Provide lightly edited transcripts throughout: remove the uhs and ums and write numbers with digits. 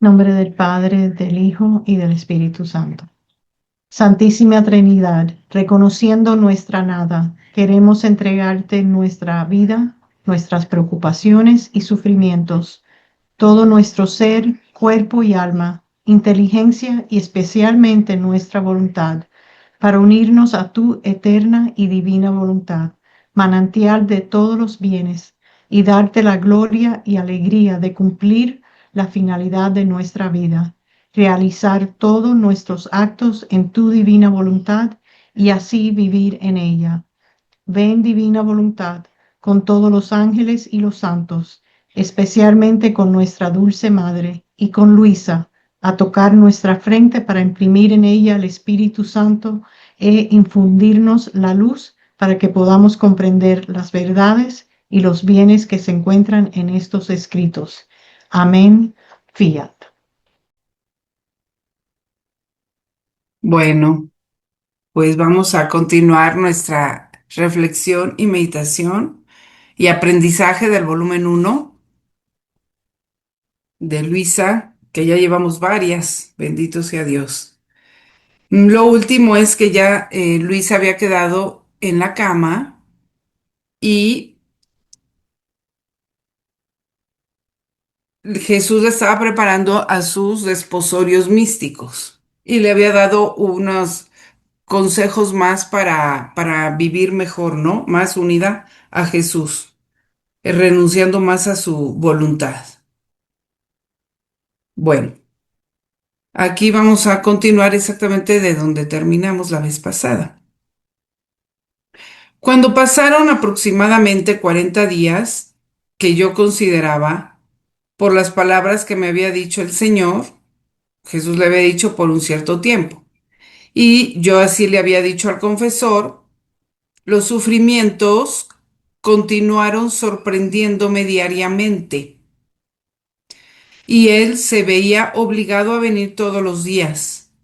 Nombre del Padre, del Hijo y del Espíritu Santo. Santísima Trinidad, reconociendo nuestra nada, queremos entregarte nuestra vida, nuestras preocupaciones y sufrimientos, todo nuestro ser, cuerpo y alma, inteligencia y especialmente nuestra voluntad, para unirnos a tu eterna y divina voluntad, manantial de todos los bienes, y darte la gloria y alegría de cumplir la finalidad de nuestra vida, realizar todos nuestros actos en tu divina voluntad y así vivir en ella. Ven, divina voluntad, con todos los ángeles y los santos, especialmente con nuestra dulce Madre y con Luisa, a tocar nuestra frente para imprimir en ella el Espíritu Santo e infundirnos la luz para que podamos comprender las verdades y los bienes que se encuentran en estos escritos. Amén. Fiat. Bueno, pues vamos a continuar nuestra reflexión y meditación y aprendizaje del volumen uno de Luisa, que ya llevamos varias, bendito sea Dios. Lo último es que ya Luisa había quedado en la cama y Jesús le estaba preparando a sus desposorios místicos y le había dado unos consejos más para vivir mejor, ¿no? Más unida a Jesús, renunciando más a su voluntad. Bueno, aquí vamos a continuar exactamente de donde terminamos la vez pasada. Cuando pasaron aproximadamente 40 días, que yo consideraba, por las palabras que me había dicho el Señor, Jesús le había dicho por un cierto tiempo, y yo así le había dicho al confesor, los sufrimientos continuaron sorprendiéndome diariamente, y él se veía obligado a venir todos los días.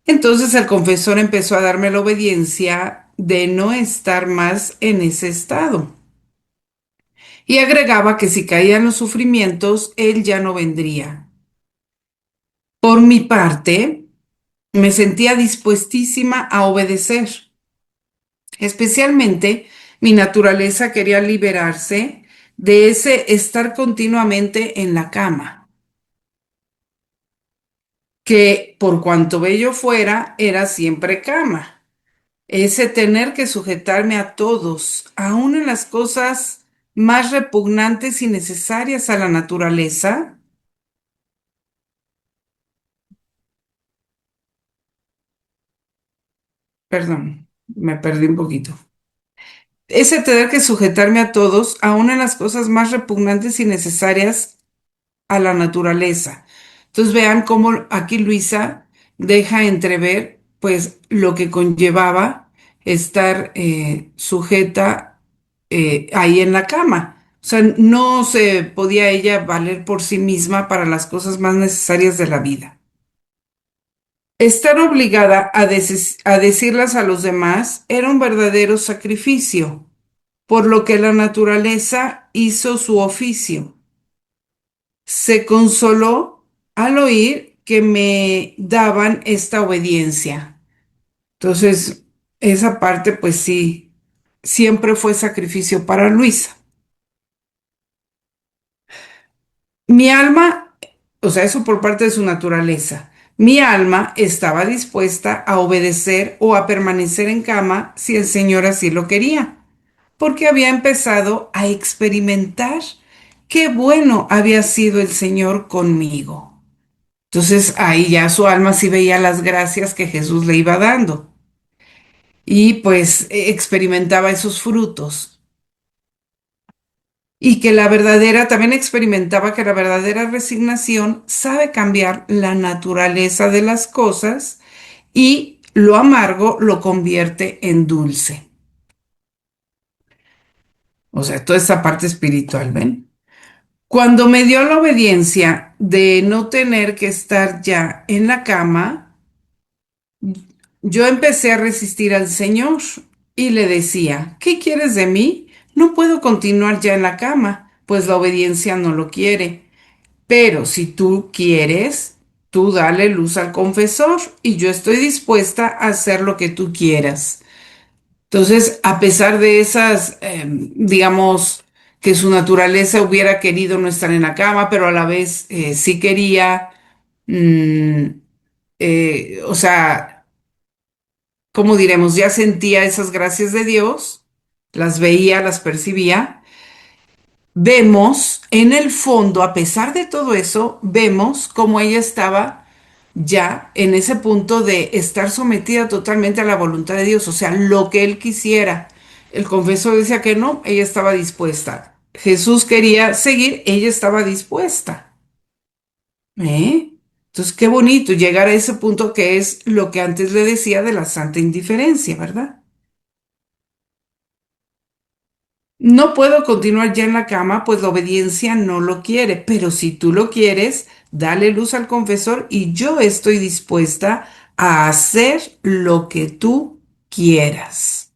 Entonces el confesor empezó a darme la obediencia de no estar más en ese estado. Y agregaba que si caían los sufrimientos, él ya no vendría. Por mi parte, me sentía dispuestísima a obedecer. Especialmente, mi naturaleza quería liberarse de ese estar continuamente en la cama, que por cuanto bello fuera, era siempre cama. Ese tener que sujetarme a todos, aun en las cosas más repugnantes y necesarias a la naturaleza. Perdón, me perdí un poquito. Ese tener que sujetarme a todos, aun en las cosas más repugnantes y necesarias a la naturaleza. Entonces vean cómo aquí Luisa deja entrever, pues, lo que conllevaba estar sujeta ahí en la cama. O sea, no se podía ella valer por sí misma para las cosas más necesarias de la vida. Estar obligada a decirlas a los demás era un verdadero sacrificio, por lo que la naturaleza hizo su oficio. Se consoló al oír que me daban esta obediencia. Entonces, esa parte, pues sí, siempre fue sacrificio para Luisa. Mi alma, o sea, eso por parte de su naturaleza. Mi alma estaba dispuesta a obedecer o a permanecer en cama si el Señor así lo quería, porque había empezado a experimentar qué bueno había sido el Señor conmigo. Entonces ahí ya su alma sí veía las gracias que Jesús le iba dando y pues experimentaba esos frutos. Y que la verdadera, también experimentaba que la verdadera resignación sabe cambiar la naturaleza de las cosas y lo amargo lo convierte en dulce. O sea, toda esa parte espiritual, ¿ven? Cuando me dio la obediencia de no tener que estar ya en la cama, yo empecé a resistir al Señor y le decía, ¿qué quieres de mí? No puedo continuar ya en la cama, pues la obediencia no lo quiere. Pero si tú quieres, tú dale luz al confesor y yo estoy dispuesta a hacer lo que tú quieras. Entonces, a pesar de esas, digamos, que su naturaleza hubiera querido no estar en la cama, pero a la vez sí quería, mm, o sea, ¿cómo diremos? Ya sentía esas gracias de Dios, las veía, las percibía. Vemos en el fondo, a pesar de todo eso, vemos cómo ella estaba ya en ese punto de estar sometida totalmente a la voluntad de Dios, o sea, lo que él quisiera. El confesor decía que no, ella estaba dispuesta. Jesús quería seguir, ella estaba dispuesta. ¿Eh? Entonces, qué bonito llegar a ese punto que es lo que antes le decía de la santa indiferencia, ¿verdad? No puedo continuar ya en la cama, pues la obediencia no lo quiere, pero si tú lo quieres, dale luz al confesor y yo estoy dispuesta a hacer lo que tú quieras.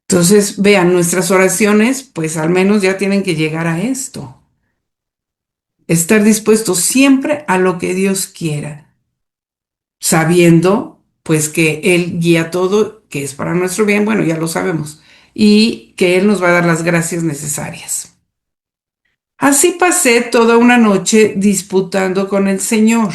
Entonces, vean, nuestras oraciones, pues al menos ya tienen que llegar a esto. Estar dispuestos siempre a lo que Dios quiera, sabiendo, pues que Él guía todo, que es para nuestro bien, bueno, ya lo sabemos, y que Él nos va a dar las gracias necesarias. Así pasé toda una noche disputando con el Señor.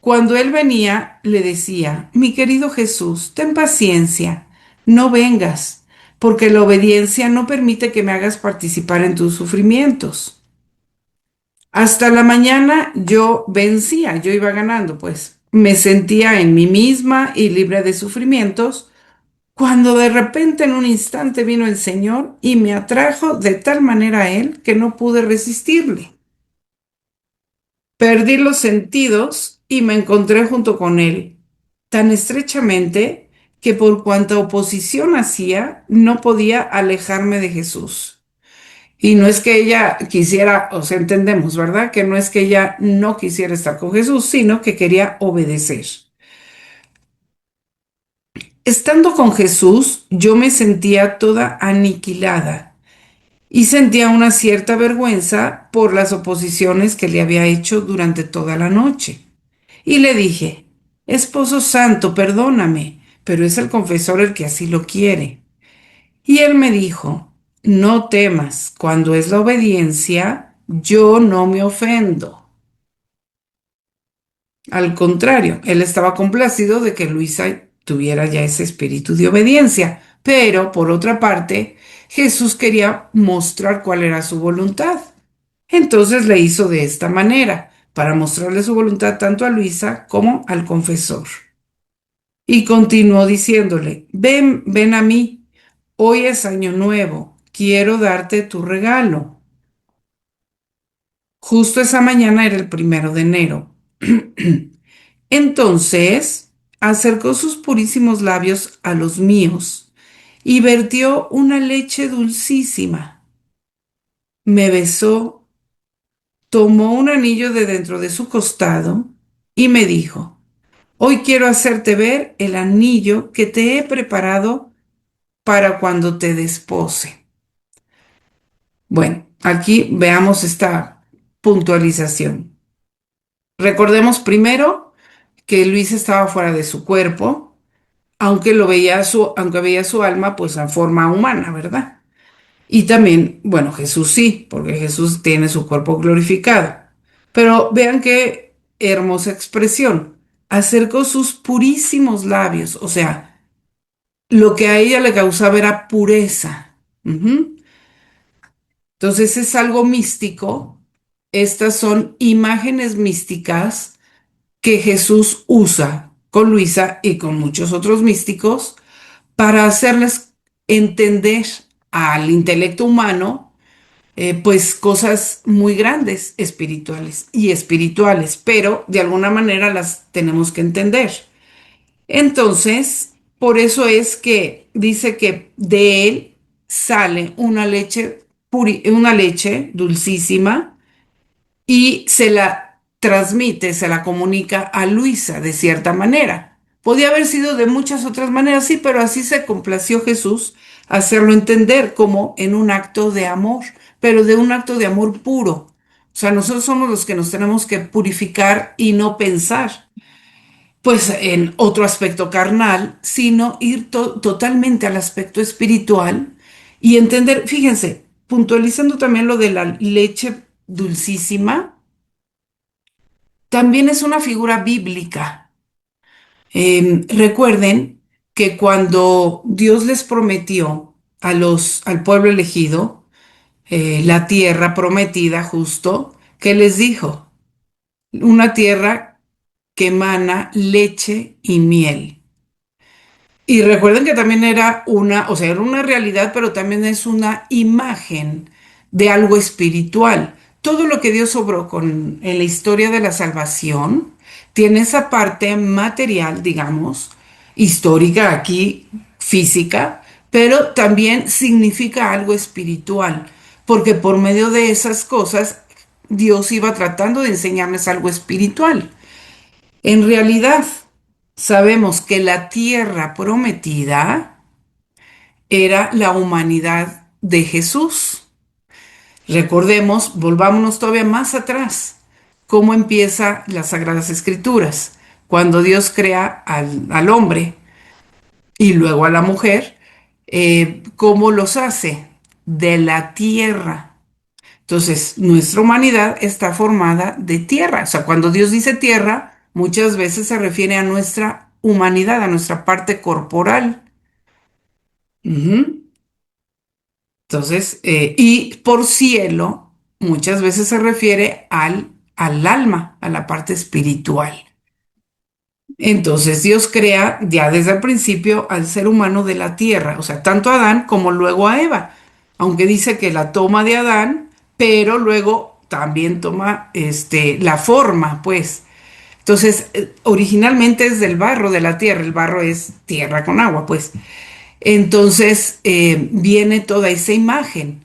Cuando Él venía, le decía, mi querido Jesús, ten paciencia, no vengas, porque la obediencia no permite que me hagas participar en tus sufrimientos. Hasta la mañana yo vencía, yo iba ganando, pues. Me sentía en mí misma y libre de sufrimientos, cuando de repente en un instante vino el Señor y me atrajo de tal manera a Él que no pude resistirle. Perdí los sentidos y me encontré junto con él, tan estrechamente que por cuanta oposición hacía, no podía alejarme de Jesús. Y no es que ella quisiera, o sea, entendemos, ¿verdad? Que no es que ella no quisiera estar con Jesús, sino que quería obedecer. Estando con Jesús, yo me sentía toda aniquilada y sentía una cierta vergüenza por las oposiciones que le había hecho durante toda la noche. Y le dije, Esposo Santo, perdóname, pero es el confesor el que así lo quiere. Y él me dijo, no temas, cuando es la obediencia, yo no me ofendo. Al contrario, él estaba complacido de que Luisa tuviera ya ese espíritu de obediencia, pero por otra parte, Jesús quería mostrar cuál era su voluntad. Entonces le hizo de esta manera, para mostrarle su voluntad tanto a Luisa como al confesor. Y continuó diciéndole, ven, ven a mí, hoy es año nuevo, quiero darte tu regalo. Justo esa mañana era el 1 de enero. Entonces acercó sus purísimos labios a los míos y vertió una leche dulcísima. Me besó, tomó un anillo de dentro de su costado y me dijo, hoy quiero hacerte ver el anillo que te he preparado para cuando te despose. Bueno, aquí veamos esta puntualización. Recordemos primero que Luis estaba fuera de su cuerpo, aunque veía su alma, pues en forma humana, ¿verdad? Y también, bueno, Jesús sí, porque Jesús tiene su cuerpo glorificado. Pero vean qué hermosa expresión. Acercó sus purísimos labios, o sea, lo que a ella le causaba era pureza. Ujú. Entonces es algo místico. Estas son imágenes místicas que Jesús usa con Luisa y con muchos otros místicos para hacerles entender al intelecto humano, pues cosas muy grandes espirituales, pero de alguna manera las tenemos que entender. Entonces, por eso es que dice que de él sale una leche dulcísima y se la transmite, se la comunica a Luisa de cierta manera. Podía haber sido de muchas otras maneras, sí, pero así se complació Jesús hacerlo entender como en un acto de amor, pero de un acto de amor puro. O sea, nosotros somos los que nos tenemos que purificar y no pensar, pues, en otro aspecto carnal, sino ir totalmente al aspecto espiritual y entender, fíjense, puntualizando también lo de la leche dulcísima, también es una figura bíblica. Recuerden que cuando Dios les prometió al pueblo elegido, la tierra prometida justo, ¿qué les dijo? Una tierra que emana leche y miel. Y recuerden que también era una, o sea, era una realidad, pero también es una imagen de algo espiritual. Todo lo que Dios obró en la historia de la salvación tiene esa parte material, digamos, histórica aquí, física, pero también significa algo espiritual, porque por medio de esas cosas Dios iba tratando de enseñarles algo espiritual. En realidad, sabemos que la tierra prometida era la humanidad de Jesús. Recordemos, volvámonos todavía más atrás, cómo empieza las Sagradas Escrituras. Cuando Dios crea al hombre y luego a la mujer, ¿cómo los hace? De la tierra. Entonces, nuestra humanidad está formada de tierra. O sea, cuando Dios dice tierra, muchas veces se refiere a nuestra humanidad, a nuestra parte corporal. Ujú. Entonces, y por cielo, muchas veces se refiere al alma, a la parte espiritual. Entonces, Dios crea ya desde el principio al ser humano de la tierra, o sea, tanto a Adán como luego a Eva, aunque dice que la toma de Adán, pero luego también toma la forma, pues. Entonces, originalmente es del barro de la tierra, el barro es tierra con agua, pues. Entonces, viene toda esa imagen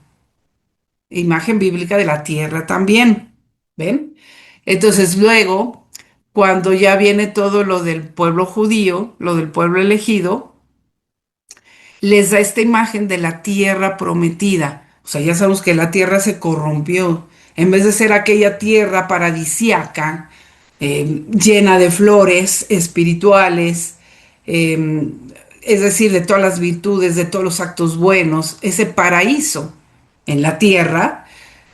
bíblica de la tierra también, ¿ven? Entonces, luego, cuando ya viene todo lo del pueblo judío, lo del pueblo elegido, les da esta imagen de la tierra prometida. O sea, ya sabemos que la tierra se corrompió. En vez de ser aquella tierra paradisiaca, llena de flores espirituales, eh, es decir, de todas las virtudes, de todos los actos buenos, ese paraíso en la tierra,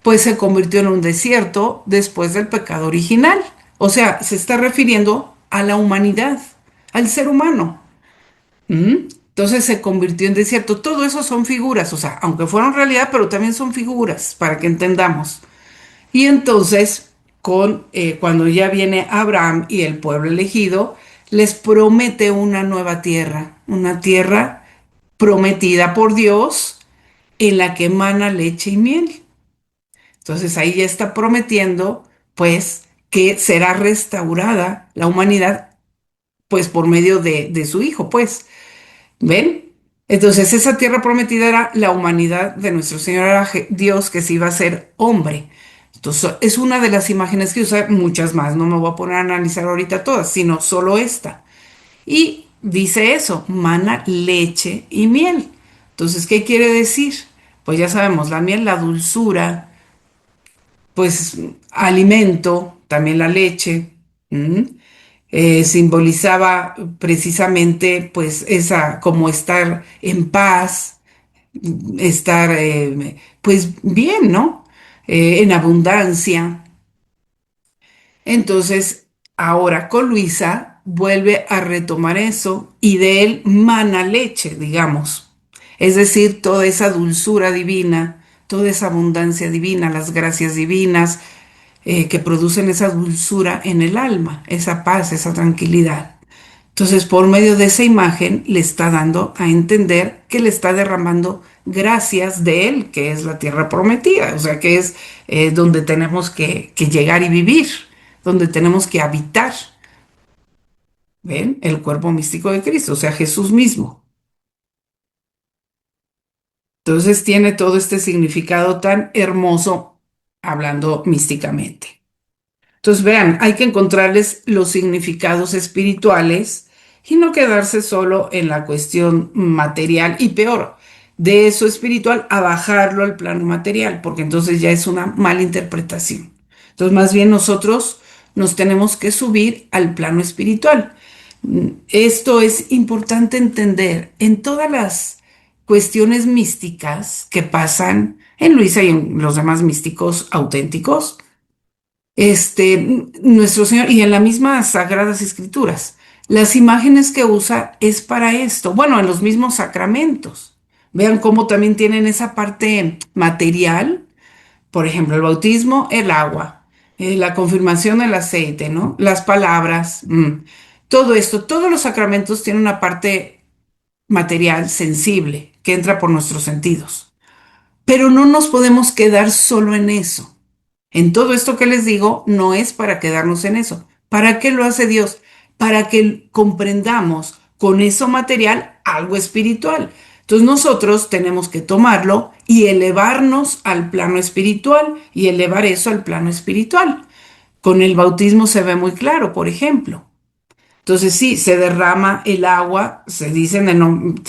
pues se convirtió en un desierto después del pecado original. O sea, se está refiriendo a la humanidad, al ser humano. ¿Mm? Entonces se convirtió en desierto. Todo eso son figuras, o sea, aunque fueron realidad, pero también son figuras para que entendamos. Y entonces, cuando ya viene Abraham y el pueblo elegido, les promete una tierra prometida por Dios en la que emana leche y miel. Entonces ahí ya está prometiendo, pues, que será restaurada la humanidad, pues, por medio de su hijo, pues. ¿Ven? Entonces esa tierra prometida era la humanidad de nuestro Señor, era Dios que se iba a hacer hombre. Entonces es una de las imágenes que usa, muchas más, no me voy a poner a analizar ahorita todas, sino solo esta. Y dice eso, mana, leche y miel. Entonces, ¿qué quiere decir? Pues ya sabemos, la miel, la dulzura, pues alimento, también la leche. ¿M? Simbolizaba precisamente pues esa como estar en paz, estar pues bien, ¿no? En abundancia. Entonces, ahora con Luisa vuelve a retomar eso y de él mana leche, digamos. Es decir, toda esa dulzura divina, toda esa abundancia divina, las gracias divinas, que producen esa dulzura en el alma, esa paz, esa tranquilidad. Entonces, por medio de esa imagen, le está dando a entender que le está derramando gracias de él, que es la tierra prometida, o sea, que es donde tenemos que llegar y vivir, donde tenemos que habitar. ¿Ven? El cuerpo místico de Cristo, o sea, Jesús mismo. Entonces, tiene todo este significado tan hermoso hablando místicamente. Entonces, vean, hay que encontrarles los significados espirituales y no quedarse solo en la cuestión material y peor. de eso espiritual a bajarlo al plano material, porque entonces ya es una mala interpretación. Entonces, más bien nosotros nos tenemos que subir al plano espiritual. Esto es importante entender en todas las cuestiones místicas que pasan en Luisa y en los demás místicos auténticos, nuestro Señor, y en las mismas Sagradas Escrituras, las imágenes que usa es para esto. Bueno, en los mismos sacramentos. Vean cómo también tienen esa parte material, por ejemplo, el bautismo, el agua, la confirmación, el aceite, ¿no? Las palabras, todo esto, todos los sacramentos tienen una parte material sensible que entra por nuestros sentidos. Pero no nos podemos quedar solo en eso. En todo esto que les digo, no es para quedarnos en eso. ¿Para qué lo hace Dios? Para que comprendamos con eso material algo espiritual. Entonces nosotros tenemos que tomarlo y elevarnos al plano espiritual y elevar eso al plano espiritual. Con el bautismo se ve muy claro, por ejemplo. Entonces sí, se derrama el agua, se dice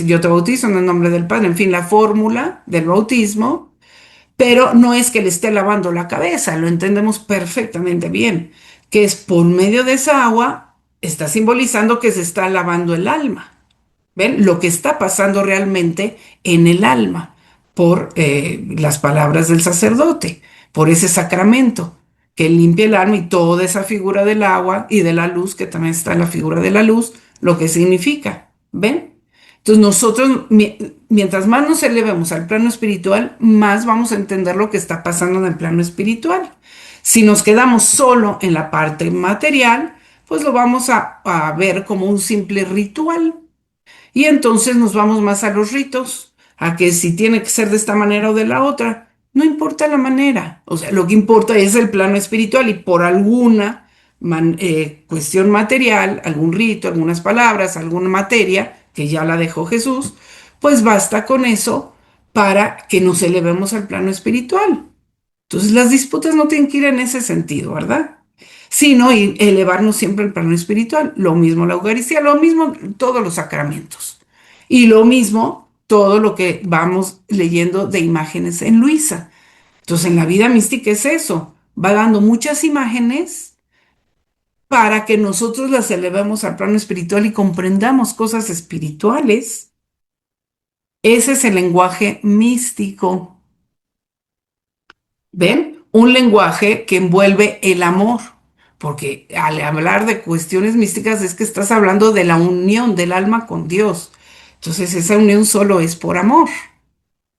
yo te bautizo en el nombre del Padre, en fin, la fórmula del bautismo, pero no es que le esté lavando la cabeza, lo entendemos perfectamente bien, que es por medio de esa agua, está simbolizando que se está lavando el alma. ¿Ven? Lo que está pasando realmente en el alma por las palabras del sacerdote, por ese sacramento que limpia el alma y toda esa figura del agua y de la luz, que también está en la figura de la luz, lo que significa. ¿Ven? Entonces nosotros, mientras más nos elevemos al plano espiritual, más vamos a entender lo que está pasando en el plano espiritual. Si nos quedamos solo en la parte material, pues lo vamos a ver como un simple ritual. Y entonces nos vamos más a los ritos, a que si tiene que ser de esta manera o de la otra. No importa la manera, o sea, lo que importa es el plano espiritual y por alguna cuestión material, algún rito, algunas palabras, alguna materia, que ya la dejó Jesús, pues basta con eso para que nos elevemos al plano espiritual. Entonces las disputas no tienen que ir en ese sentido, ¿verdad? Sino elevarnos siempre al plano espiritual. Lo mismo la Eucaristía, lo mismo todos los sacramentos. Y lo mismo todo lo que vamos leyendo de imágenes en Luisa. Entonces en la vida mística es eso. Va dando muchas imágenes para que nosotros las elevemos al plano espiritual y comprendamos cosas espirituales. Ese es el lenguaje místico. ¿Ven? Un lenguaje que envuelve el amor, porque al hablar de cuestiones místicas es que estás hablando de la unión del alma con Dios. Entonces esa unión solo es por amor.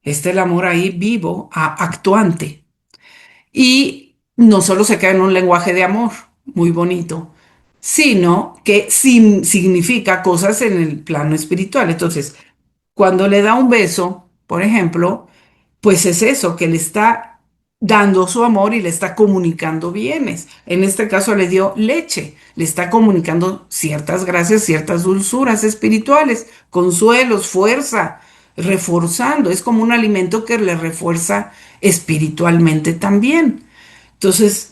Está el amor ahí vivo, actuante. Y no solo se queda en un lenguaje de amor, muy bonito, sino que significa cosas en el plano espiritual. Entonces, cuando le da un beso, por ejemplo, pues es eso, que le está dando su amor y le está comunicando bienes. En este caso le dio leche, le está comunicando ciertas gracias, ciertas dulzuras espirituales, consuelos, fuerza, reforzando. Es como un alimento que le refuerza espiritualmente también. Entonces,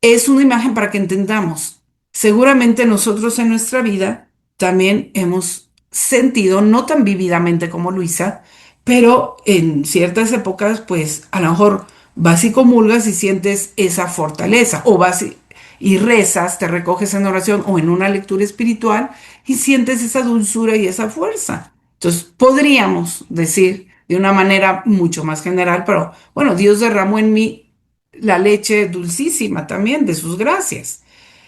es una imagen para que entendamos. Seguramente nosotros en nuestra vida también hemos sentido, no tan vívidamente como Luisa, pero en ciertas épocas, pues a lo mejor vas y comulgas y sientes esa fortaleza, o vas y rezas, te recoges en oración o en una lectura espiritual y sientes esa dulzura y esa fuerza. Entonces, podríamos decir de una manera mucho más general, pero bueno, Dios derramó en mí la leche dulcísima también de sus gracias.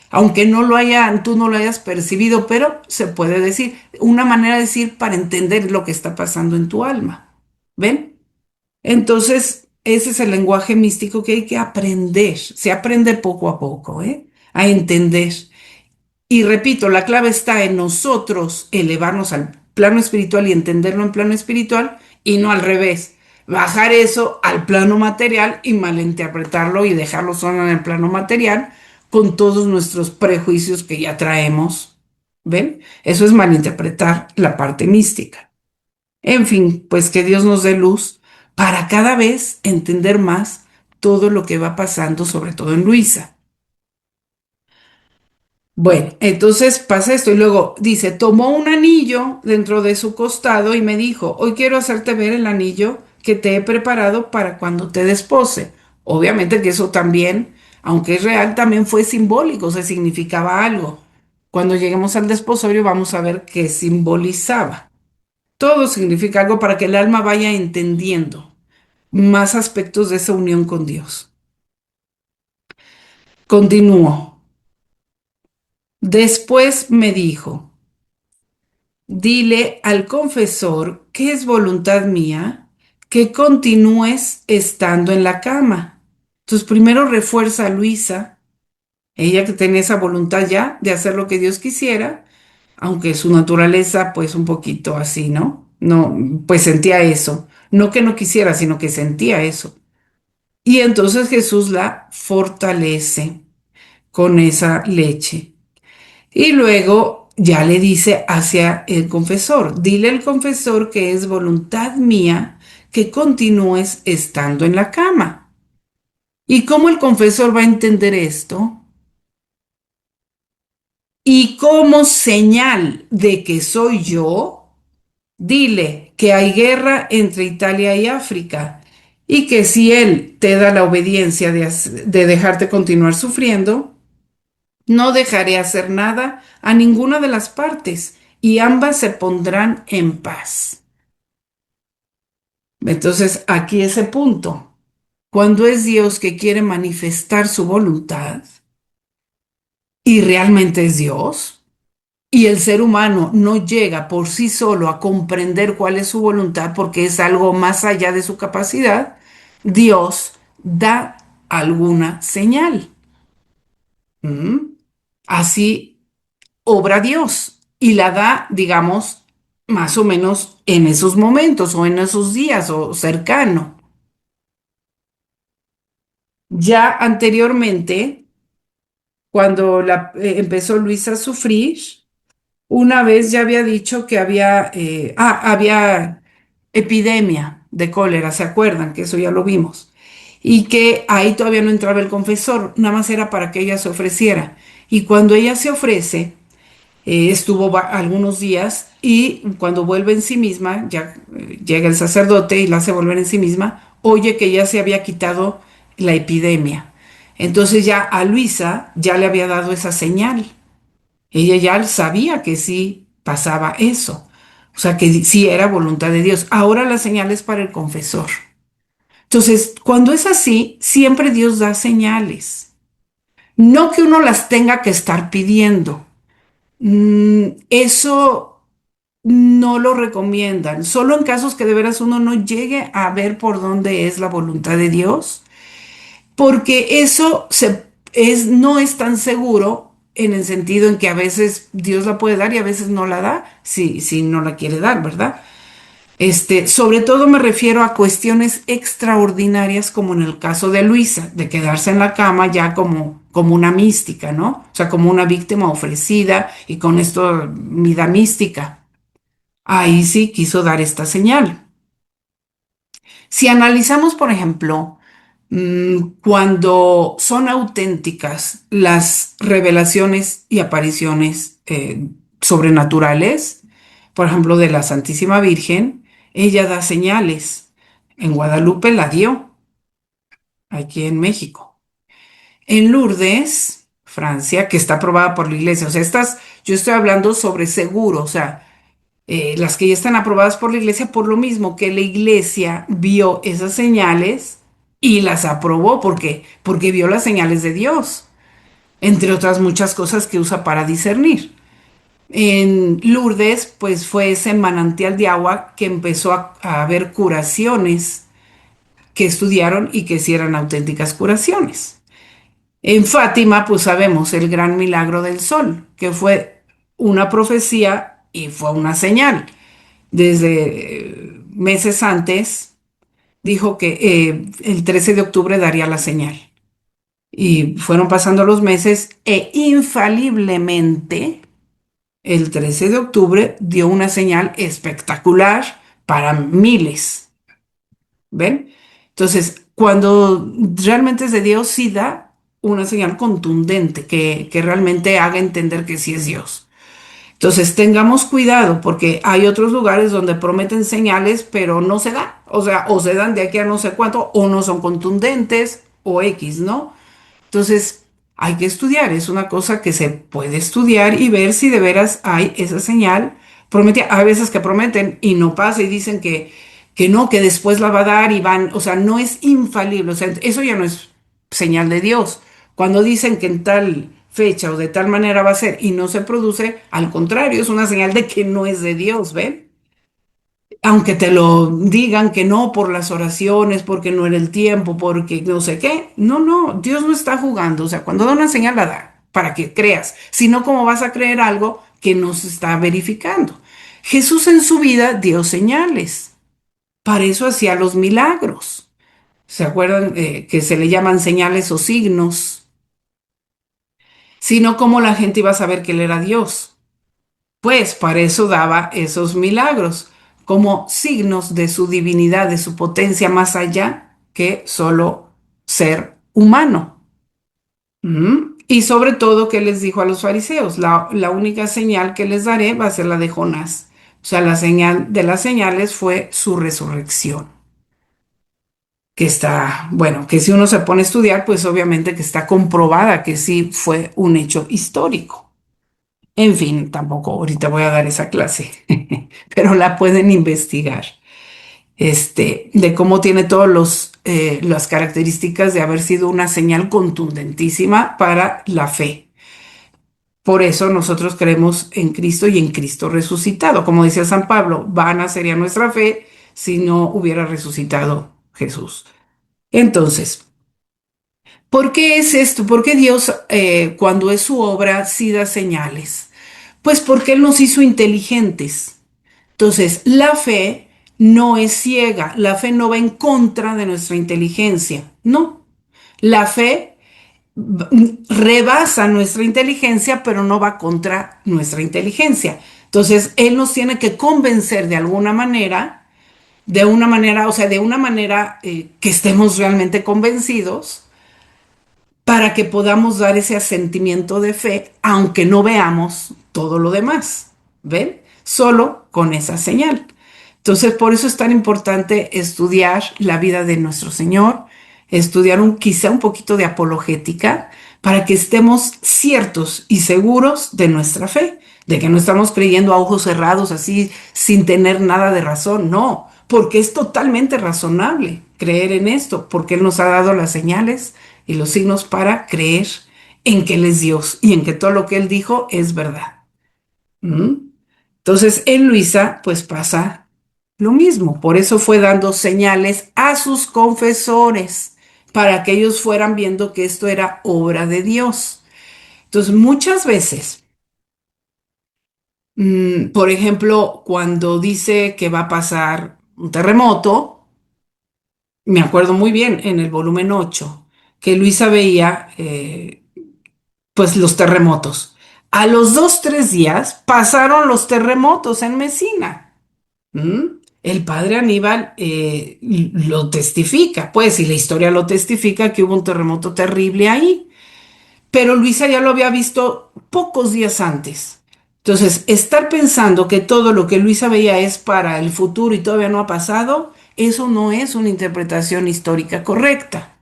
Aunque tú no lo hayas percibido, pero se puede decir, una manera de decir para entender lo que está pasando en tu alma. ¿Ven? Entonces, ese es el lenguaje místico que hay que aprender. Se aprende poco a poco, ¿eh? A entender. Y repito, la clave está en nosotros elevarnos al plano espiritual y entenderlo en plano espiritual y no al revés. Bajar eso al plano material y malinterpretarlo y dejarlo solo en el plano material con todos nuestros prejuicios que ya traemos. ¿Ven? Eso es malinterpretar la parte mística. En fin, pues que Dios nos dé luz para cada vez entender más todo lo que va pasando, sobre todo en Luisa. Bueno, entonces pasa esto y luego dice, tomó un anillo dentro de su costado y me dijo, hoy quiero hacerte ver el anillo que te he preparado para cuando te despose. Obviamente que eso también, aunque es real, también fue simbólico, o sea, significaba algo. Cuando lleguemos al desposorio vamos a ver qué simbolizaba. Todo significa algo para que el alma vaya entendiendo más aspectos de esa unión con Dios. Continúo. Después me dijo, dile al confesor que es voluntad mía que continúes estando en la cama. Entonces, primero refuerza a Luisa, ella que tenía esa voluntad ya de hacer lo que Dios quisiera, aunque su naturaleza, pues un poquito así, ¿no? No, pues sentía eso. No que no quisiera, sino que sentía eso. Y entonces Jesús la fortalece con esa leche. Y luego ya le dice hacia el confesor, dile al confesor que es voluntad mía que continúes estando en la cama. ¿Y cómo el confesor va a entender esto? Y como señal de que soy yo, dile que hay guerra entre Italia y África y que si él te da la obediencia de dejarte continuar sufriendo, no dejaré hacer nada a ninguna de las partes y ambas se pondrán en paz. Entonces, aquí ese punto. Cuando es Dios que quiere manifestar su voluntad y realmente es Dios, y el ser humano no llega por sí solo a comprender cuál es su voluntad porque es algo más allá de su capacidad, Dios da alguna señal. ¿Mm? Así obra Dios y la da, digamos, más o menos en esos momentos o en esos días o cercano. Ya anteriormente, cuando empezó Luisa a sufrir, una vez ya había dicho que había epidemia de cólera, ¿se acuerdan? Que eso ya lo vimos. Y que ahí todavía no entraba el confesor, nada más era para que ella se ofreciera. Y cuando ella se ofrece, estuvo algunos días y cuando vuelve en sí misma, ya llega el sacerdote y la hace volver en sí misma, oye que ya se había quitado la epidemia. Entonces ya a Luisa ya le había dado esa señal. Ella ya sabía que sí pasaba eso. O sea, que sí era voluntad de Dios. Ahora la señal es para el confesor. Entonces, cuando es así, siempre Dios da señales. No que uno las tenga que estar pidiendo. Eso no lo recomiendan. Solo en casos que de veras uno no llegue a ver por dónde es la voluntad de Dios, porque no es tan seguro en el sentido en que a veces Dios la puede dar y a veces no la da, si no la quiere dar, ¿verdad? Sobre todo me refiero a cuestiones extraordinarias como en el caso de Luisa, de quedarse en la cama ya como una mística, ¿no? O sea, como una víctima ofrecida y con esto vida mística. Ahí sí quiso dar esta señal. Si analizamos, por ejemplo, cuando son auténticas las revelaciones y apariciones sobrenaturales, por ejemplo, de la Santísima Virgen, ella da señales. En Guadalupe la dio, aquí en México. En Lourdes, Francia, que está aprobada por la iglesia. O sea, yo estoy hablando sobre seguro, o sea, las que ya están aprobadas por la iglesia, por lo mismo que la iglesia vio esas señales y las aprobó, porque vio las señales de Dios, entre otras muchas cosas que usa para discernir. En Lourdes, pues fue ese manantial de agua que empezó a haber curaciones que estudiaron y que sí eran auténticas curaciones. En Fátima, pues sabemos el gran milagro del sol, que fue una profecía y fue una señal. Desde meses antes dijo que el 13 de octubre daría la señal. Y fueron pasando los meses e infaliblemente el 13 de octubre dio una señal espectacular para miles. ¿Ven? Entonces, cuando realmente es de Dios, sí da. una señal contundente que realmente haga entender que sí es Dios. Entonces, tengamos cuidado porque hay otros lugares donde prometen señales, pero no se dan. O sea, o se dan de aquí a no sé cuánto, o no son contundentes, o X, ¿no? Entonces, hay que estudiar. Es una cosa que se puede estudiar y ver si de veras hay esa señal. Promete, hay veces que prometen y no pasa y dicen que no, que después la va a dar y van. O sea, no es infalible. O sea, eso ya no es señal de Dios. Cuando dicen que en tal fecha o de tal manera va a ser y no se produce, al contrario, es una señal de que no es de Dios, ¿ven? Aunque te lo digan que no por las oraciones, porque no era el tiempo, porque no sé qué. No, no, Dios no está jugando. O sea, cuando da una señal la da para que creas. Si no, ¿cómo vas a creer algo que no se está verificando? Jesús en su vida dio señales. Para eso hacía los milagros. ¿Se acuerdan que se le llaman señales o signos? Sino cómo la gente iba a saber que él era Dios. Pues para eso daba esos milagros, como signos de su divinidad, de su potencia más allá que solo ser humano. Y sobre todo, ¿qué les dijo a los fariseos? La única señal que les daré va a ser la de Jonás. O sea, la señal de las señales fue su resurrección, que está, bueno, que si uno se pone a estudiar, pues obviamente que está comprobada que sí fue un hecho histórico. En fin, tampoco ahorita voy a dar esa clase, pero la pueden investigar. De cómo tiene todos las características de haber sido una señal contundentísima para la fe. Por eso nosotros creemos en Cristo y en Cristo resucitado. Como decía San Pablo, vana sería nuestra fe si no hubiera resucitado Jesús. Entonces, ¿por qué es esto? ¿Por qué Dios, cuando es su obra, sí da señales? Pues porque Él nos hizo inteligentes. Entonces, la fe no es ciega, la fe no va en contra de nuestra inteligencia, no. La fe rebasa nuestra inteligencia, pero no va contra nuestra inteligencia. Entonces, Él nos tiene que convencer de una manera, o sea, de una manera que estemos realmente convencidos para que podamos dar ese asentimiento de fe, aunque no veamos todo lo demás. ¿Ven? Solo con esa señal. Entonces, por eso es tan importante estudiar la vida de nuestro Señor, estudiar quizá un poquito de apologética, para que estemos ciertos y seguros de nuestra fe, de que no estamos creyendo a ojos cerrados así sin tener nada de razón, no, porque es totalmente razonable creer en esto, porque Él nos ha dado las señales y los signos para creer en que Él es Dios y en que todo lo que Él dijo es verdad. ¿Mm? Entonces, en Luisa, pues pasa lo mismo. Por eso fue dando señales a sus confesores, para que ellos fueran viendo que esto era obra de Dios. Entonces, muchas veces, por ejemplo, cuando dice que va a pasar un terremoto, me acuerdo muy bien en el volumen 8 que Luisa veía pues los terremotos. A los 2, 3 días pasaron los terremotos en Mesina. El padre Aníbal lo testifica, pues, y la historia lo testifica que hubo un terremoto terrible ahí, pero Luisa ya lo había visto pocos días antes. Entonces, estar pensando que todo lo que Luisa veía es para el futuro y todavía no ha pasado, eso no es una interpretación histórica correcta.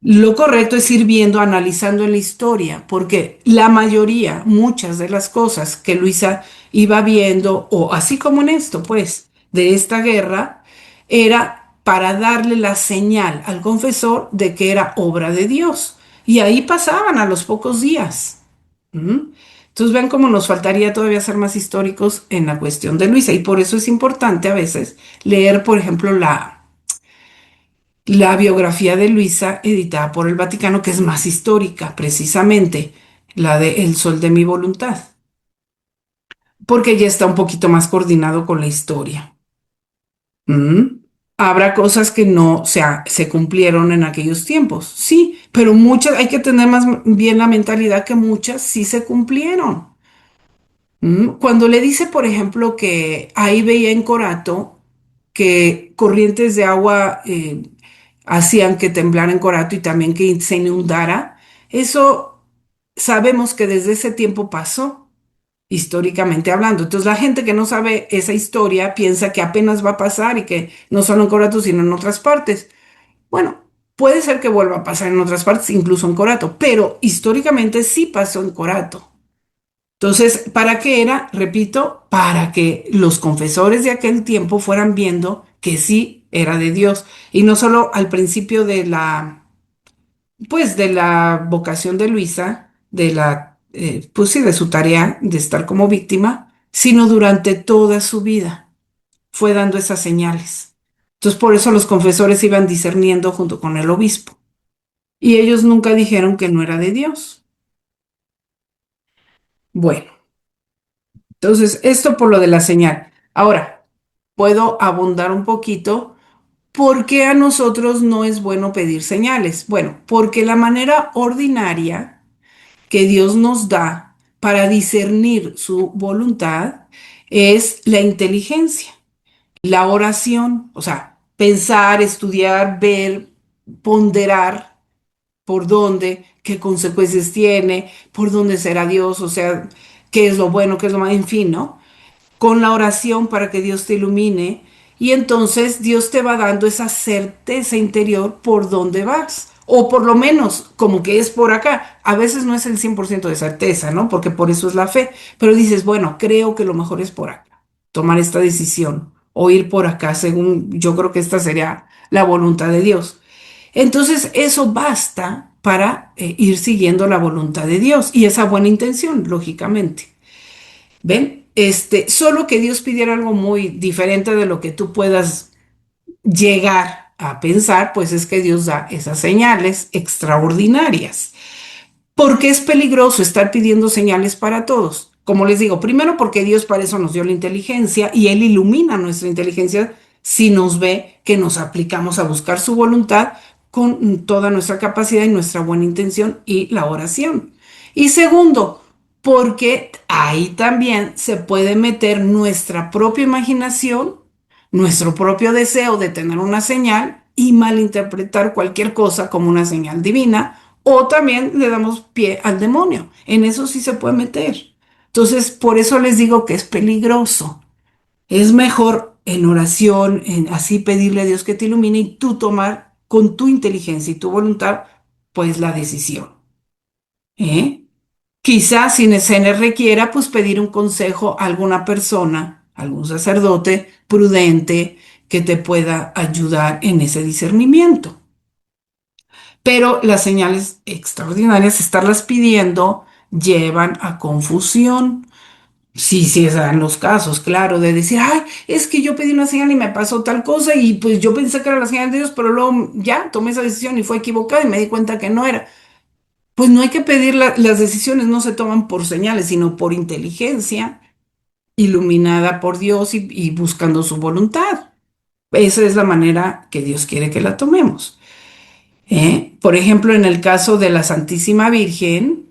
Lo correcto es ir viendo, analizando en la historia, porque la mayoría, muchas de las cosas que Luisa iba viendo, o así como en esto, pues, de esta guerra, era para darle la señal al confesor de que era obra de Dios. Y ahí pasaban a los pocos días. ¿Mm? Entonces vean cómo nos faltaría todavía ser más históricos en la cuestión de Luisa. Y por eso es importante a veces leer, por ejemplo, la biografía de Luisa, editada por el Vaticano, que es más histórica, precisamente, la de El Sol de mi Voluntad, porque ya está un poquito más coordinado con la historia. ¿Mm? Habrá cosas que no se cumplieron en aquellos tiempos, sí, pero muchas, hay que tener más bien la mentalidad que muchas sí se cumplieron. Cuando le dice, por ejemplo, que ahí veía en Corato que corrientes de agua hacían que temblara en Corato y también que se inundara, Eso sabemos que desde ese tiempo pasó, históricamente hablando. Entonces la gente que no sabe esa historia piensa que apenas va a pasar y que no solo en Corato, sino en otras partes. Bueno, puede ser que vuelva a pasar en otras partes, incluso en Corato, pero históricamente sí pasó en Corato. Entonces, ¿para qué era? Repito, para que los confesores de aquel tiempo fueran viendo que sí era de Dios. Y no solo al principio de pues de la vocación de Luisa, pues sí, de su tarea de estar como víctima, sino durante toda su vida fue dando esas señales. Entonces, por eso los confesores iban discerniendo junto con el obispo. Y ellos nunca dijeron que no era de Dios. Bueno, entonces, esto por lo de la señal. Ahora, puedo abundar un poquito. ¿Por qué a nosotros no es bueno pedir señales? Bueno, porque la manera ordinaria que Dios nos da para discernir su voluntad es la inteligencia, la oración, o sea, pensar, estudiar, ver, ponderar por dónde, qué consecuencias tiene, por dónde será Dios, o sea, qué es lo bueno, qué es lo malo, en fin, ¿no? Con la oración para que Dios te ilumine y entonces Dios te va dando esa certeza interior por dónde vas. O por lo menos, como que es por acá. A veces no es el 100% de certeza, ¿no? Porque por eso es la fe. Pero dices, bueno, creo que lo mejor es por acá. Tomar esta decisión o ir por acá, según yo creo que esta sería la voluntad de Dios. Entonces, eso basta para ir siguiendo la voluntad de Dios y esa buena intención, lógicamente. ¿Ven? Solo que Dios pidiera algo muy diferente de lo que tú puedas llegar a pensar, pues es que Dios da esas señales extraordinarias. Porque es peligroso estar pidiendo señales para todos. Como les digo, primero porque Dios para eso nos dio la inteligencia y Él ilumina nuestra inteligencia si nos ve que nos aplicamos a buscar su voluntad con toda nuestra capacidad y nuestra buena intención y la oración. Y segundo, porque ahí también se puede meter nuestra propia imaginación, nuestro propio deseo de tener una señal y malinterpretar cualquier cosa como una señal divina o también le damos pie al demonio. En eso sí se puede meter. Entonces, por eso les digo que es peligroso. Es mejor en oración, en así pedirle a Dios que te ilumine y tú tomar con tu inteligencia y tu voluntad, pues la decisión. ¿Eh? Quizás si se requiera, pues pedir un consejo a alguna persona, algún sacerdote prudente que te pueda ayudar en ese discernimiento. Pero las señales extraordinarias, estarlas pidiendo, llevan a confusión. Sí, sí, se dan los casos, claro, de decir, ay, es que yo pedí una señal y me pasó tal cosa y pues yo pensé que era la señal de Dios, pero luego ya tomé esa decisión y fue equivocada y me di cuenta que no era. Pues no hay que pedir, las decisiones no se toman por señales, sino por inteligencia, iluminada por Dios y buscando su voluntad. Esa es la manera que Dios quiere que la tomemos. Por ejemplo, en el caso de la Santísima Virgen,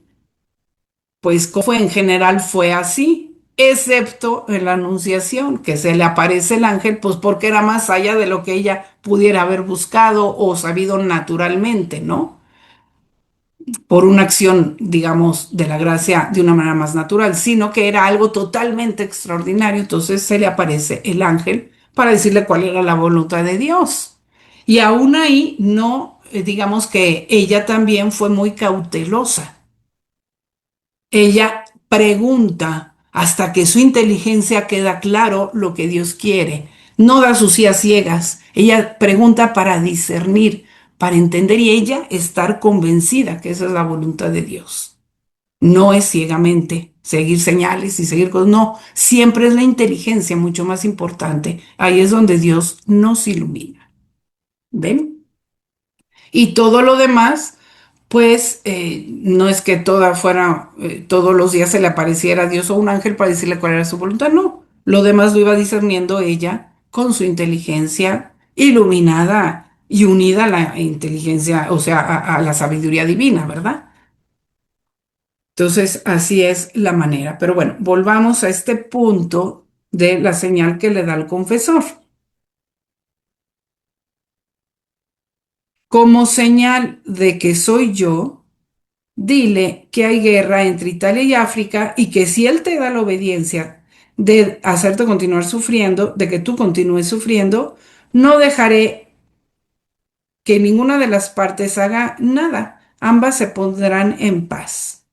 pues como fue en general fue así, excepto en la Anunciación, que se le aparece el ángel, pues porque era más allá de lo que ella pudiera haber buscado o sabido naturalmente, ¿no? Por una acción, digamos, de la gracia de una manera más natural, sino que era algo totalmente extraordinario. Entonces se le aparece el ángel para decirle cuál era la voluntad de Dios. Y aún ahí no, digamos que ella también fue muy cautelosa. Ella pregunta hasta que su inteligencia queda claro lo que Dios quiere. No da sus sí a ciegas. Ella pregunta para discernir, para entender y ella estar convencida que esa es la voluntad de Dios. No es ciegamente seguir señales y seguir cosas. No, siempre es la inteligencia mucho más importante. Ahí es donde Dios nos ilumina. ¿Ven? Y todo lo demás, pues no es que todos los días se le apareciera a Dios o un ángel para decirle cuál era su voluntad, no. Lo demás lo iba discerniendo ella con su inteligencia iluminada y unida a la inteligencia, o sea, a la sabiduría divina, ¿verdad? Entonces, así es la manera. Pero bueno, volvamos a este punto de la señal que le da el confesor. Como señal de que soy yo, dile que hay guerra entre Italia y África y que si él te da la obediencia de hacerte continuar sufriendo, de que tú continúes sufriendo, no dejaré que ninguna de las partes haga nada. Ambas se pondrán en paz.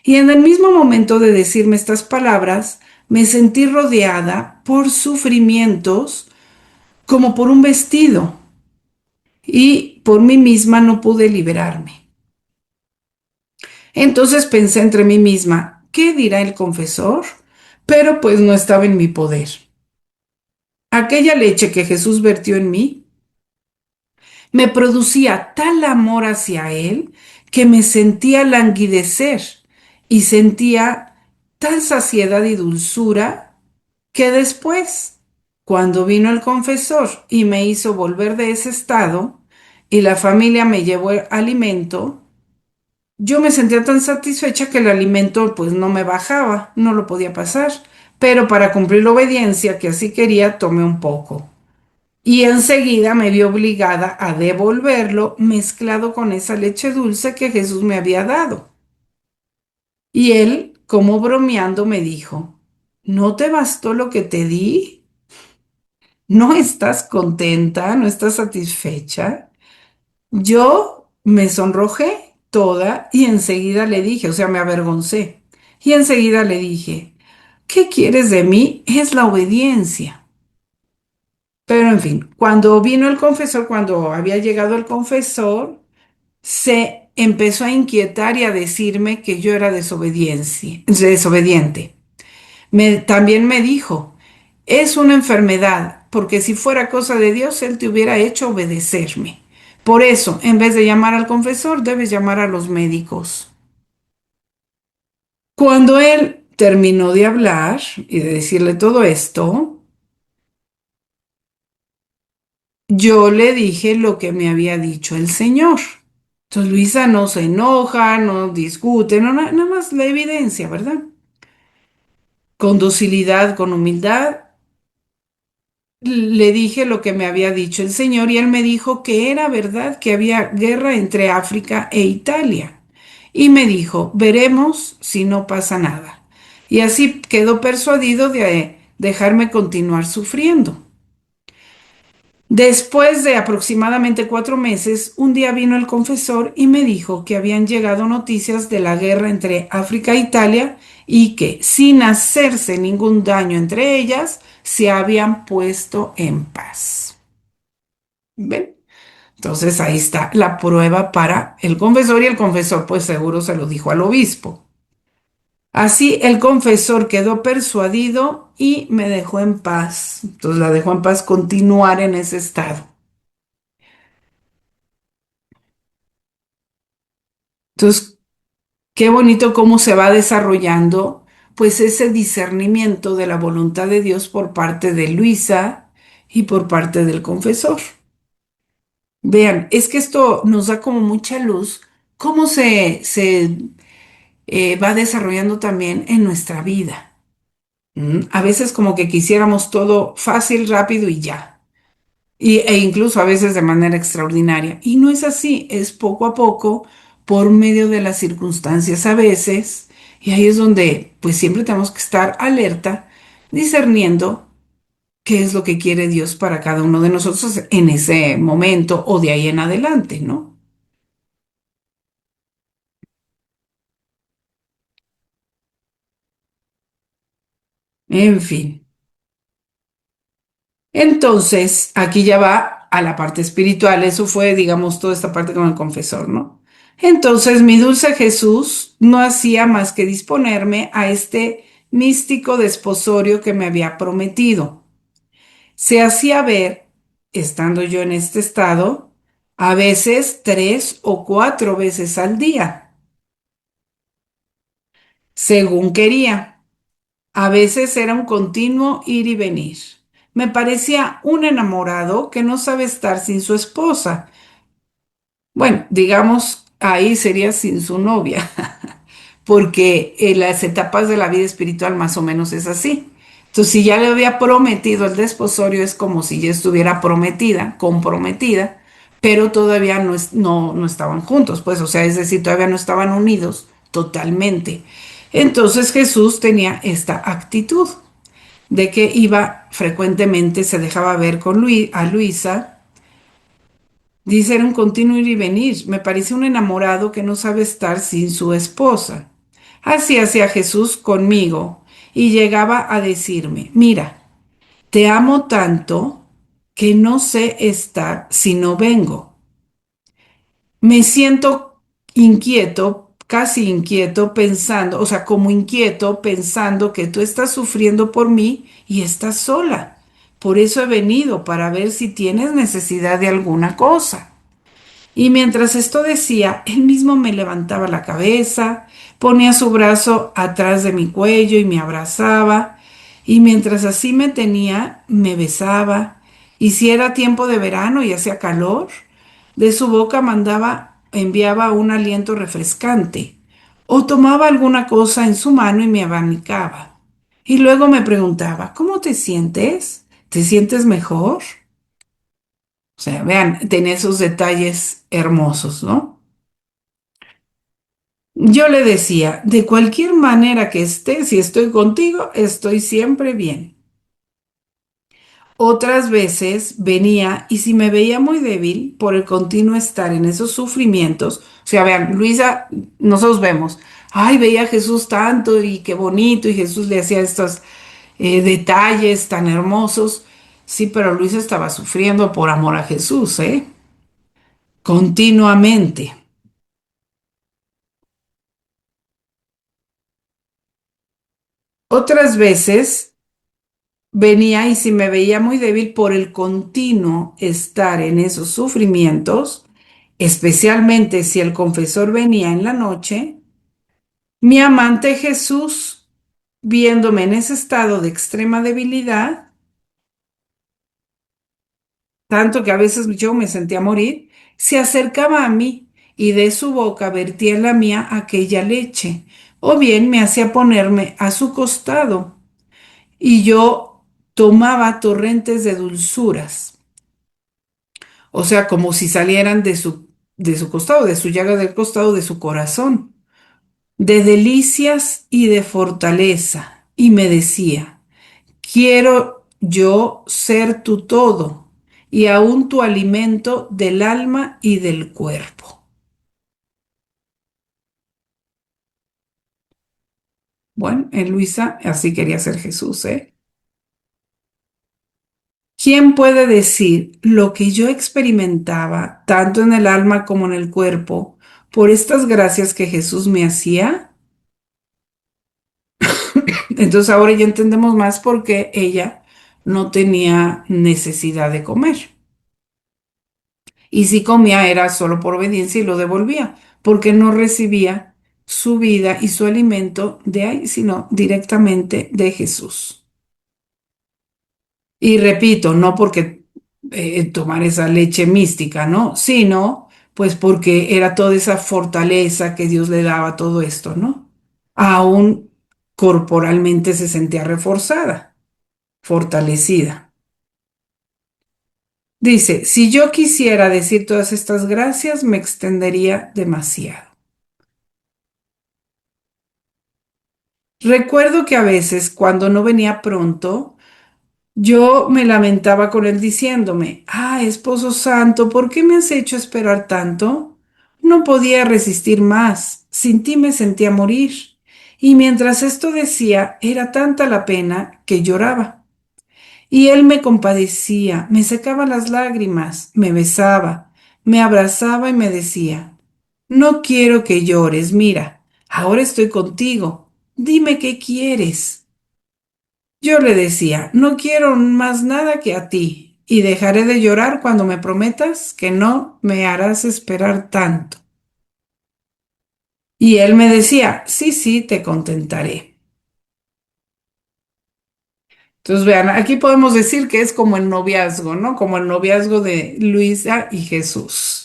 Y en el mismo momento de decirme estas palabras, me sentí rodeada por sufrimientos como por un vestido y por mí misma no pude liberarme. Entonces pensé entre mí misma, ¿qué dirá el confesor? Pero pues no estaba en mi poder. Aquella leche que Jesús vertió en mí me producía tal amor hacia Él que me sentía languidecer y sentía tal saciedad y dulzura que después, cuando vino el confesor y me hizo volver de ese estado y la familia me llevó el alimento, yo me sentía tan satisfecha que el alimento pues no me bajaba, no lo podía pasar, pero para cumplir la obediencia que así quería, tomé un poco. Y enseguida me vi obligada a devolverlo mezclado con esa leche dulce que Jesús me había dado. Y él, como bromeando, me dijo, ¿no te bastó lo que te di? ¿No estás contenta? ¿No estás satisfecha? Yo me sonrojé toda y enseguida le dije, o sea, me avergoncé. Y enseguida le dije, ¿qué quieres de mí? Es la obediencia. Pero en fin, cuando vino el confesor, cuando había llegado el confesor, se empezó a inquietar y a decirme que yo era desobediente. También me dijo, es una enfermedad, porque si fuera cosa de Dios, Él te hubiera hecho obedecerme. Por eso, en vez de llamar al confesor, debes llamar a los médicos. Cuando él terminó de hablar y de decirle todo esto, yo le dije lo que me había dicho el Señor. Entonces Luisa no se enoja, no discute, no, nada más la evidencia, ¿verdad? Con docilidad, con humildad, le dije lo que me había dicho el Señor y él me dijo que era verdad que había guerra entre África e Italia. Y me dijo, veremos si no pasa nada. Y así quedó persuadido de dejarme continuar sufriendo. Después de aproximadamente 4 meses, un día vino el confesor y me dijo que habían llegado noticias de la guerra entre África e Italia y que, sin hacerse ningún daño entre ellas, se habían puesto en paz. ¿Ven? Entonces ahí está la prueba para el confesor y el confesor pues seguro se lo dijo al obispo. Así el confesor quedó persuadido y me dejó en paz. Entonces la dejó en paz continuar en ese estado. Entonces, qué bonito cómo se va desarrollando pues ese discernimiento de la voluntad de Dios por parte de Luisa y por parte del confesor. Vean, es que esto nos da como mucha luz, cómo se va desarrollando también en nuestra vida. A veces como que quisiéramos todo fácil, rápido y ya. E incluso a veces de manera extraordinaria. Y no es así, es poco a poco, por medio de las circunstancias a veces. Y ahí es donde pues siempre tenemos que estar alerta, discerniendo qué es lo que quiere Dios para cada uno de nosotros en ese momento o de ahí en adelante, ¿no? En fin. Entonces, aquí ya va a la parte espiritual. Eso fue, digamos, toda esta parte con el confesor, ¿no? Entonces, mi dulce Jesús no hacía más que disponerme a este místico desposorio que me había prometido. Se hacía ver, estando yo en este estado, a veces 3 o 4 veces al día, según quería. A veces era un continuo ir y venir. Me parecía un enamorado que no sabe estar sin su esposa. Bueno, digamos, ahí sería sin su novia, porque en las etapas de la vida espiritual más o menos es así. Entonces, si ya le había prometido el desposorio, es como si ya estuviera prometida, comprometida, pero todavía no estaban juntos, pues, o sea, es decir, todavía no estaban unidos totalmente. Entonces Jesús tenía esta actitud de que iba frecuentemente, se dejaba ver con a Luisa. Dice, era un continuo ir y venir. Me parece un enamorado que no sabe estar sin su esposa. Así hacía Jesús conmigo y llegaba a decirme, mira, te amo tanto que no sé estar si no vengo. Me siento inquieto, casi inquieto, pensando, o sea, como inquieto, pensando que tú estás sufriendo por mí y estás sola. Por eso he venido, para ver si tienes necesidad de alguna cosa. Y mientras esto decía, él mismo me levantaba la cabeza, ponía su brazo atrás de mi cuello y me abrazaba, y mientras así me tenía, me besaba, y si era tiempo de verano y hacía calor, de su boca enviaba un aliento refrescante, o tomaba alguna cosa en su mano y me abanicaba. Y luego me preguntaba, ¿cómo te sientes? ¿Te sientes mejor? O sea, vean, tenía esos detalles hermosos, ¿no? Yo le decía, de cualquier manera que esté, si estoy contigo, estoy siempre bien. Otras veces venía y si me veía muy débil por el continuo estar en esos sufrimientos, o sea, vean, Luisa, nosotros vemos, ay, veía a Jesús tanto y qué bonito, y Jesús le hacía estos detalles tan hermosos. Sí, pero Luisa estaba sufriendo por amor a Jesús, ¿eh? Continuamente. Otras veces venía y si me veía muy débil por el continuo estar en esos sufrimientos, especialmente si el confesor venía en la noche, mi amante Jesús, viéndome en ese estado de extrema debilidad, tanto que a veces yo me sentía morir, se acercaba a mí y de su boca vertía en la mía aquella leche, o bien me hacía ponerme a su costado y yo tomaba torrentes de dulzuras, o sea, como si salieran de su costado, de su llaga del costado, de su corazón, de delicias y de fortaleza. Y me decía, quiero yo ser tu todo y aún tu alimento del alma y del cuerpo. Bueno, en Luisa así quería ser Jesús, ¿eh? ¿Quién puede decir lo que yo experimentaba, tanto en el alma como en el cuerpo, por estas gracias que Jesús me hacía? Entonces ahora ya entendemos más por qué ella no tenía necesidad de comer. Y si comía era solo por obediencia y lo devolvía, porque no recibía su vida y su alimento de ahí, sino directamente de Jesús. Y repito, no porque tomar esa leche mística, ¿no? Sino pues porque era toda esa fortaleza que Dios le daba, todo esto, ¿no? Aún corporalmente se sentía reforzada, fortalecida. Dice, si yo quisiera decir todas estas gracias, me extendería demasiado. Recuerdo que a veces, cuando no venía pronto, yo me lamentaba con él diciéndome, ah, esposo santo, ¿por qué me has hecho esperar tanto? No podía resistir más, sin ti me sentía morir. Y mientras esto decía, era tanta la pena que lloraba. Y él me compadecía, me secaba las lágrimas, me besaba, me abrazaba y me decía, no quiero que llores, mira, ahora estoy contigo, dime qué quieres. Yo le decía, no quiero más nada que a ti, y dejaré de llorar cuando me prometas que no me harás esperar tanto. Y él me decía, sí, sí, te contentaré. Entonces, vean, aquí podemos decir que es como el noviazgo, ¿no? Como el noviazgo de Luisa y Jesús.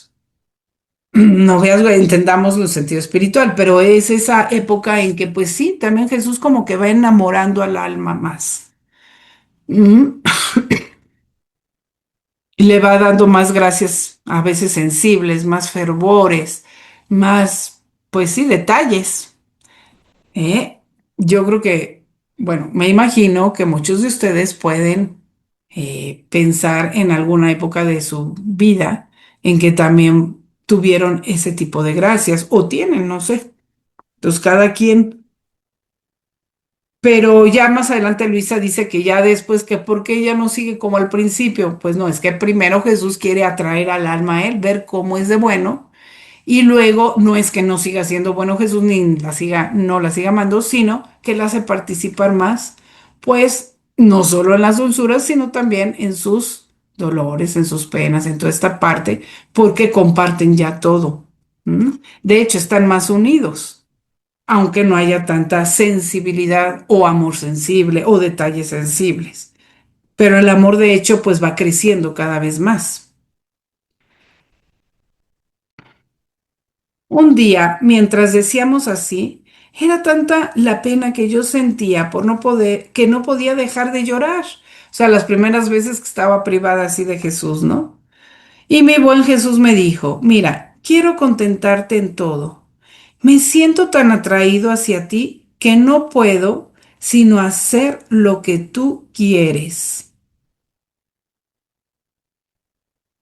Noviazgo, entendámoslo en sentido espiritual, pero es esa época en que, pues sí, también Jesús como que va enamorando al alma más. Mm. y le va dando más gracias, a veces sensibles, más fervores, más, pues sí, detalles. ¿Eh? Yo creo que, bueno, me imagino que muchos de ustedes pueden pensar en alguna época de su vida en que también tuvieron ese tipo de gracias o tienen, no sé. Entonces, cada quien. Pero ya más adelante Luisa dice que ya después que por qué ella no sigue como al principio, pues no, es que primero Jesús quiere atraer al alma a él, ver cómo es de bueno, y luego no es que no siga siendo bueno Jesús ni la siga, no la siga amando, sino que la hace participar más, pues no solo en las dulzuras, sino también en sus dolores, en sus penas, en toda esta parte, porque comparten ya todo. ¿M? De hecho, están más unidos aunque no haya tanta sensibilidad o amor sensible o detalles sensibles. Pero el amor de hecho pues va creciendo cada vez más. Un día, mientras decíamos así, era tanta la pena que yo sentía por no poder, que no podía dejar de llorar. O sea, las primeras veces que estaba privada así de Jesús, ¿no? Y mi buen Jesús me dijo, mira, quiero contentarte en todo. Me siento tan atraído hacia ti que no puedo sino hacer lo que tú quieres.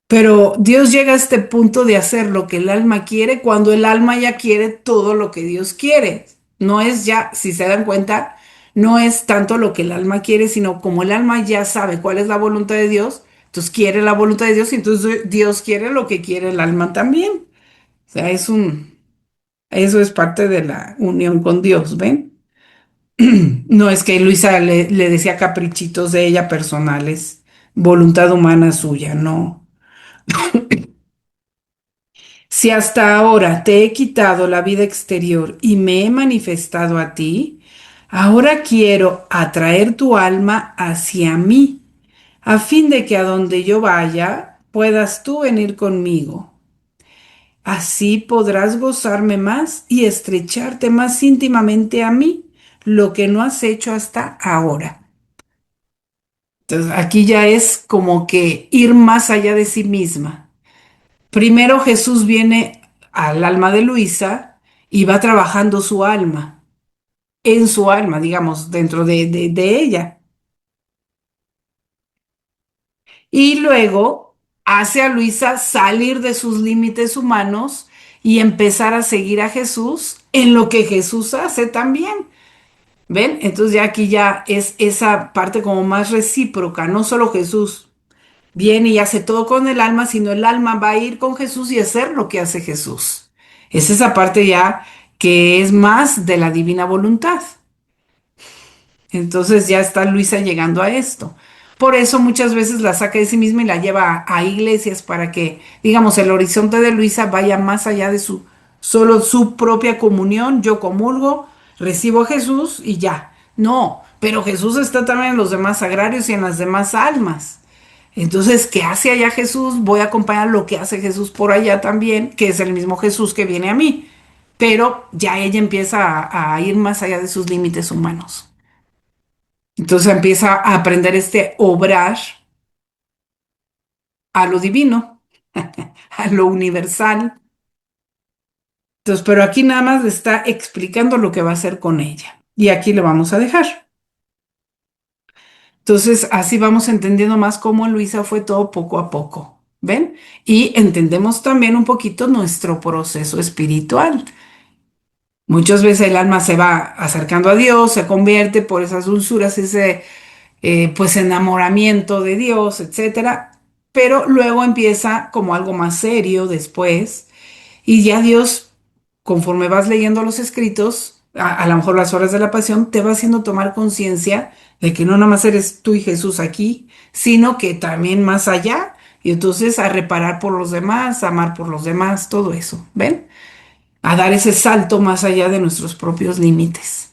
Pero Dios llega a este punto de hacer lo que el alma quiere cuando el alma ya quiere todo lo que Dios quiere. No es ya, si se dan cuenta, no es tanto lo que el alma quiere, sino como el alma ya sabe cuál es la voluntad de Dios, entonces quiere la voluntad de Dios y entonces Dios quiere lo que quiere el alma también. O sea, eso es parte de la unión con Dios, ¿ven? No es que Luisa le decía caprichitos de ella personales, voluntad humana suya, no. Si hasta ahora te he quitado la vida exterior y me he manifestado a ti, ahora quiero atraer tu alma hacia mí, a fin de que a donde yo vaya puedas tú venir conmigo. Así podrás gozarme más y estrecharte más íntimamente a mí, lo que no has hecho hasta ahora. Entonces, aquí ya es como que ir más allá de sí misma. Primero Jesús viene al alma de Luisa y va trabajando su alma, en su alma, digamos, dentro de ella. Y luego hace a Luisa salir de sus límites humanos y empezar a seguir a Jesús en lo que Jesús hace también. ¿Ven? Entonces ya aquí ya es esa parte como más recíproca, no solo Jesús viene y hace todo con el alma, sino el alma va a ir con Jesús y hacer lo que hace Jesús. Es esa parte ya que es más de la divina voluntad. Entonces ya está Luisa llegando a esto. Por eso muchas veces la saca de sí misma y la lleva a iglesias para que, digamos, el horizonte de Luisa vaya más allá de su solo su propia comunión. Yo comulgo, recibo a Jesús y ya. No, pero Jesús está también en los demás sagrarios y en las demás almas. Entonces, ¿qué hace allá Jesús? Voy a acompañar lo que hace Jesús por allá también, que es el mismo Jesús que viene a mí. Pero ya ella empieza a ir más allá de sus límites humanos. Entonces empieza a aprender este obrar a lo divino, a lo universal. Entonces, pero aquí nada más le está explicando lo que va a hacer con ella. Y aquí le vamos a dejar. Entonces, así vamos entendiendo más cómo Luisa fue todo poco a poco. ¿Ven? Y entendemos también un poquito nuestro proceso espiritual. Muchas veces el alma se va acercando a Dios, se convierte por esas dulzuras, ese pues enamoramiento de Dios, etcétera. Pero luego empieza como algo más serio después y ya Dios, conforme vas leyendo los escritos, a lo mejor las horas de la pasión, te va haciendo tomar conciencia de que no nada más eres tú y Jesús aquí, sino que también más allá. Y entonces a reparar por los demás, a amar por los demás, todo eso, ¿ven? A dar ese salto más allá de nuestros propios límites.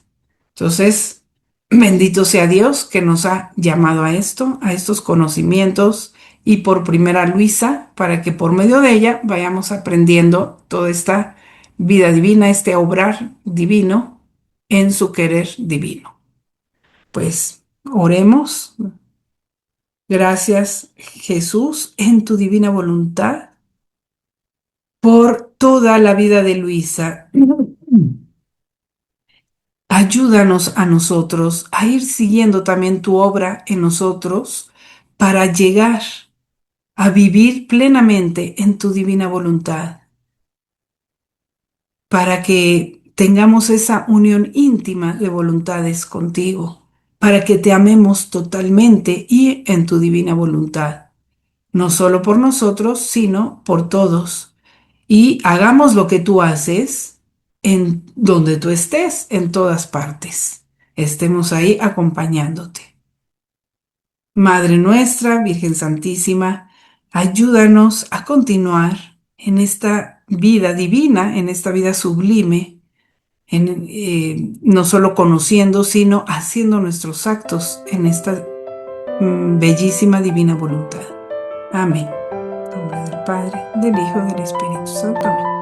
Entonces, bendito sea Dios que nos ha llamado a esto, a estos conocimientos y por primera Luisa, para que por medio de ella vayamos aprendiendo toda esta vida divina, este obrar divino en su querer divino. Pues oremos. Gracias, Jesús, en tu divina voluntad, por toda la vida de Luisa. Ayúdanos a nosotros a ir siguiendo también tu obra en nosotros para llegar a vivir plenamente en tu divina voluntad, para que tengamos esa unión íntima de voluntades contigo, para que te amemos totalmente y en tu divina voluntad, no solo por nosotros, sino por todos. Y hagamos lo que tú haces en donde tú estés, en todas partes. Estemos ahí acompañándote. Madre nuestra, Virgen Santísima, ayúdanos a continuar en esta vida divina, en esta vida sublime, no solo conociendo, sino haciendo nuestros actos en esta bellísima divina voluntad. Amén. En nombre del Padre, del Hijo y del Espíritu Santo. Amén.